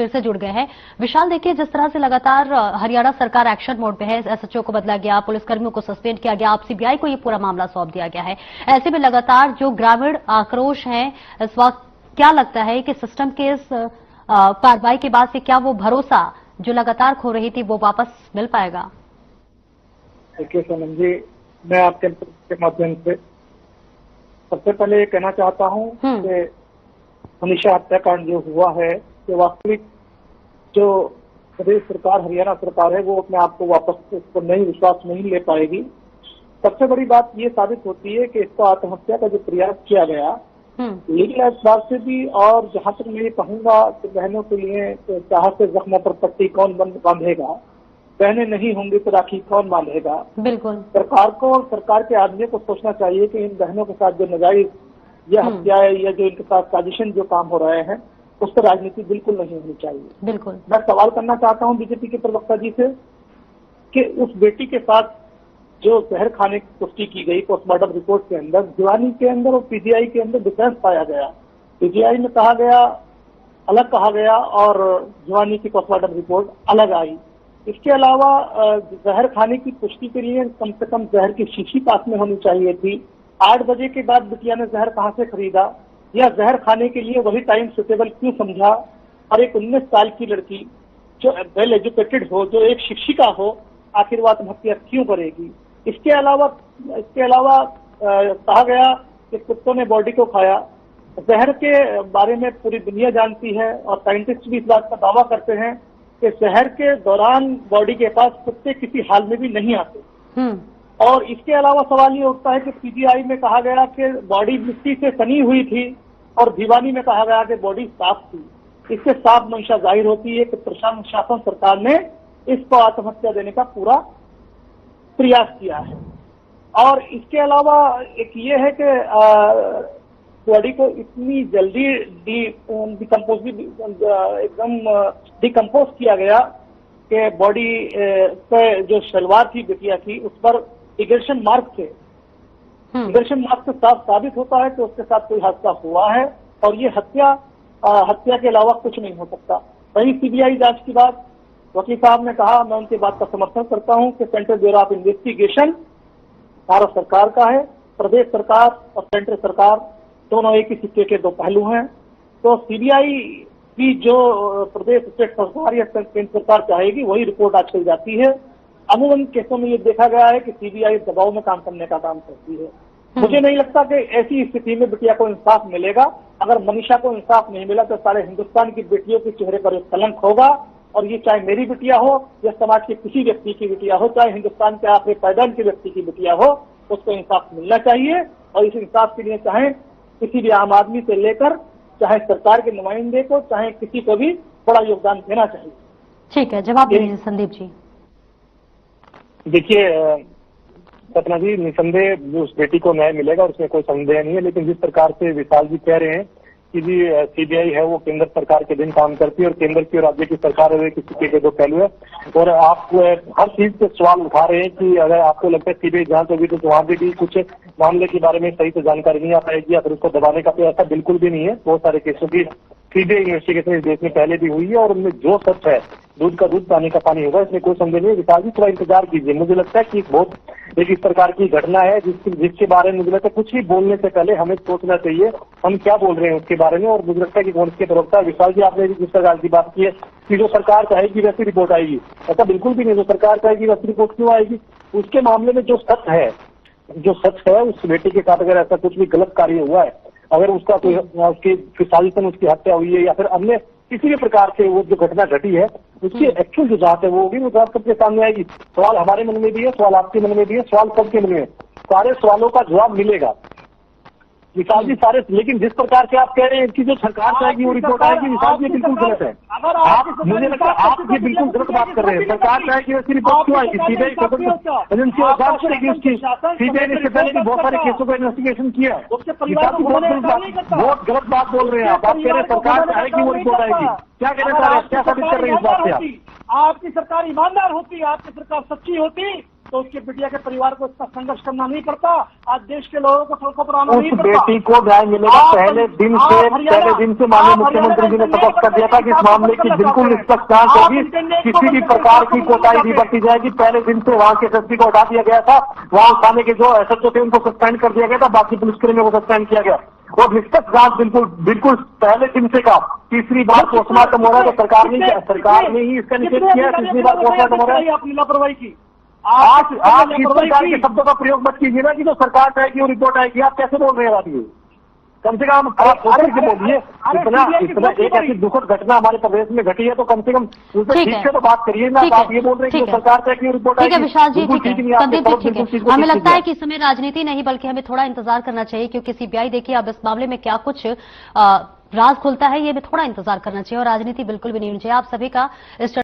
फिर से जुड़ गए हैं। विशाल, देखिए जिस तरह से लगातार हरियाणा सरकार एक्शन मोड पे है, एसएचओ को बदला गया, पुलिसकर्मियों को सस्पेंड किया गया, अब सीबीआई को ये पूरा मामला सौंप दिया गया है। ऐसे में लगातार जो ग्रामीण आक्रोश है इस वक्त, क्या लगता है कि सिस्टम के इस कार्रवाई के बाद से क्या वो भरोसा जो लगातार खो रही थी वो वापस मिल पाएगा? देखिए सोनम जी, मैं आपके माध्यम से सबसे पहले ये कहना चाहता हूँ कि मनीषा हत्याकांड जो हुआ है कि वास्तविक जो प्रदेश सरकार, हरियाणा सरकार है, वो अपने आप को वापस उसको नहीं विश्वास नहीं ले पाएगी। सबसे बड़ी बात ये साबित होती है कि इसको आत्महत्या का जो प्रयास किया गया लीगल एतबार से भी, और जहां तक मैं ये कहूंगा कि बहनों के लिए चाहत से जख्मों पर पट्टी कौन बांधेगा, बहनें नहीं होंगी तो राखी कौन बांधेगा। बिल्कुल सरकार को और सरकार के आदमी को सोचना चाहिए कि इन बहनों के साथ जो नाजायज या हत्याएं या जो इनके साथ साजिशन जो काम हो रहे हैं उस पर राजनीति बिल्कुल नहीं होनी चाहिए। बिल्कुल मैं सवाल करना चाहता हूं बीजेपी के प्रवक्ता जी से कि उस बेटी के साथ जो जहर खाने की पुष्टि की गई पोस्टमार्टम रिपोर्ट के अंदर, भिवानी के अंदर और पीजीआई के अंदर डिफरेंस पाया गया। पीजीआई में कहा गया अलग कहा गया और भिवानी की पोस्टमार्टम रिपोर्ट अलग आई। इसके अलावा जहर खाने की पुष्टि के लिए कम से कम जहर की शीशी पास में होनी चाहिए थी। 8 बजे के बाद बिटिया ने जहर कहां से खरीदा या जहर खाने के लिए वही टाइम सुटेबल क्यों समझा? और एक 19 साल की लड़की जो वेल एजुकेटेड हो, जो एक शिक्षिका हो, आखिर वो आत्महत्या क्यों करेगी? इसके अलावा कहा गया कि कुत्तों ने बॉडी को खाया। जहर के बारे में पूरी दुनिया जानती है और साइंटिस्ट भी इस बात का दावा करते हैं कि जहर के दौरान बॉडी के पास कुत्ते किसी हाल में भी नहीं आते। और इसके अलावा सवाल ये उठता है कि पीजीआई में कहा गया कि बॉडी मिट्टी से सनी हुई थी और भिवानी में कहा गया कि बॉडी साफ थी। इससे साफ मंशा जाहिर होती है कि प्रशासन सरकार ने इसको आत्महत्या देने का पूरा प्रयास किया है। और इसके अलावा एक ये है कि बॉडी को इतनी जल्दी डिकम्पोज किया गया कि बॉडी पे जो शलवार थी बिटिया की उस पर इग्रेशन मार्क थे। इग्रेशन मार्क से साफ साबित होता है कि उसके साथ कोई हादसा हुआ है और ये हत्या के अलावा कुछ नहीं हो सकता। वही सीबीआई जांच की बात वकील साहब ने कहा, मैं उनकी बात का समर्थन करता हूं कि central bureau of investigation Bharat सरकार का है। प्रदेश सरकार और सेंट्रल सरकार दोनों एक ही सिक्के के दो पहलू हैं। तो सीबीआई की जो प्रदेश स्टेट सरकार या केंद्र सरकार चाहेगी वही रिपोर्ट आजकल जाती है। अमूमन केसों में ये देखा गया है कि सीबीआई दबाव में काम करने का काम करती है। मुझे नहीं लगता कि ऐसी स्थिति में बिटिया को इंसाफ मिलेगा। अगर मनीषा को इंसाफ नहीं मिला तो सारे हिंदुस्तान की बेटियों के चेहरे पर एक कलंक होगा। और ये चाहे मेरी बिटिया हो या समाज के किसी व्यक्ति की बिटिया हो, चाहे हिंदुस्तान के आखिरी पैदान के व्यक्ति की बिटिया हो, उसको इंसाफ मिलना चाहिए। और इस इंसाफ के लिए चाहे किसी भी आम आदमी से लेकर चाहे सरकार के नुमाइंदे को, चाहे किसी को भी बड़ा योगदान देना चाहिए। ठीक है, जवाब दीजिए संदीप जी। देखिए सपना जी, निसंदेह उस बेटी को न्याय मिलेगा, उसमें कोई संदेह नहीं है। लेकिन जिस प्रकार से विशाल जी कह रहे हैं कि जी सीबीआई है वो केंद्र सरकार के दिन काम करती है और केंद्र की और राज्य की सरकार है कि सिक्के के दो पहलू है। और आप हर चीज पे सवाल उठा रहे हैं कि अगर आपको लगता है सीबीआई जांच होगी तो वहां भी कुछ मामले के बारे में सही से जानकारी नहीं आ पाएगी या फिर उसको दबाने का प्रयास, ऐसा बिल्कुल भी नहीं है। बहुत सारे केसों की सीबीआई इन्वेस्टिगेशन इस देश में पहले भी हुई है और उनमें जो सच है दूध का दूध पानी का पानी होगा, इसमें कोई संदेह नहीं है। विशाल जी थोड़ा इंतजार कीजिए। मुझे लगता है कि बहुत एक इस प्रकार की घटना है जिसके बारे में मुझे लगता है कुछ भी बोलने से पहले हमें सोचना चाहिए हम क्या बोल रहे हैं उसके बारे में। और मुझे लगता है कि कांग्रेस के प्रवक्ता विशाल जी आपने जिस प्रकार की बात की है कि जो सरकार चाहेगी वैसी रिपोर्ट आएगी, ऐसा बिल्कुल भी नहीं। जो सरकार चाहेगी वैसी रिपोर्ट क्यों आएगी? उसके मामले में जो सच है उस बेटी के साथ अगर ऐसा कुछ भी गलत कार्य हुआ है, अगर उसका कोई उसकी साजिशन उसकी हत्या हुई है या फिर अन्य किसी भी प्रकार से वो जो घटना घटी है उसकी एक्चुअल जो जांच है वो होगी, वो जांच सबके सामने आएगी। सवाल हमारे मन में भी है, सवाल आपके मन में भी है, सवाल सबके मन में है। सारे सवालों का जवाब मिलेगा विशाल जी सारे। लेकिन जिस प्रकार से आप कह रहे हैं कि जो सरकार चाहेगी वो रिपोर्ट आएगी, विशाल जी बिल्कुल गलत है। आप मुझे लगता है आप ये बिल्कुल गलत बात कर रहे हैं। सरकार चाहेगी वैसी रिपोर्ट क्यों आएगी? सीबीआई एजेंसी जांच करेगी उसकी। सीबीआई ने इससे पहले भी बहुत सारे केसों का इन्वेस्टिगेशन किया है। बहुत गलत बात बोल रहे हैं आप कह रहे हैं सरकार चाहेगी वो रिपोर्ट आएगी। क्या कहना चाह रहे हैं, क्या साबित कर रहे हैं इस बात से आप? आपकी सरकार ईमानदार होती, आपकी सरकार सच्ची होती तो उसके बिटिया के परिवार को इतना संघर्ष करना नहीं पड़ता, आज देश के लोगों को सड़कों पर आना नहीं उस पड़ता। बेटी को न्याय मिलेगा। पहले दिन से माननीय मुख्यमंत्री जी ने स्पष्ट कर दिया था कि इस मामले की बिल्कुल निष्पक्ष जांच होगी, किसी भी प्रकार की कोताही नहीं बरती जाएगी। पहले दिन से वहां के एसएसपी को हटा दिया गया था, वहां थाने के जो एसएचओ थे उनको सस्पेंड कर दिया गया था, बाकी पुलिसकर्मियों को सस्पेंड किया गया और निष्पक्ष जांच बिल्कुल पहले दिन से का। तीसरी बार पोस्टमार्टम हो रहा है तो सरकार ने ही इसका निषेध किया। तीसरी बार पोस्टमार्टम हो रहा है। आपने लापरवाही की, आप इस प्रकार के शब्दों का प्रयोग मत कीजिए ना कि जो सरकार चाहेगी वो रिपोर्ट आएगी। आप कैसे बोल रहे हैं बात? कम से कम आप बोलिए। इतना एक ऐसी दुखद घटना हमारे प्रदेश में घटी है तो कम से कम ठीक से तो बात करिए ना। आप ये बोल रहे हैं कि सरकार चाहेगी वो रिपोर्ट आएगी। ठीक है विशाल जी, बिल्कुल ठीक ठीक है, नहीं। संदीप जी ठीक है। हमें लगता है कि इस समय राजनीति नहीं बल्कि हमें थोड़ा इंतजार करना चाहिए, क्योंकि सीबीआई देखिए अब इस मामले में क्या कुछ राज खुलता है ये भी थोड़ा इंतजार करना चाहिए और राजनीति बिल्कुल भी नहीं होनी चाहिए। आप सभी का इस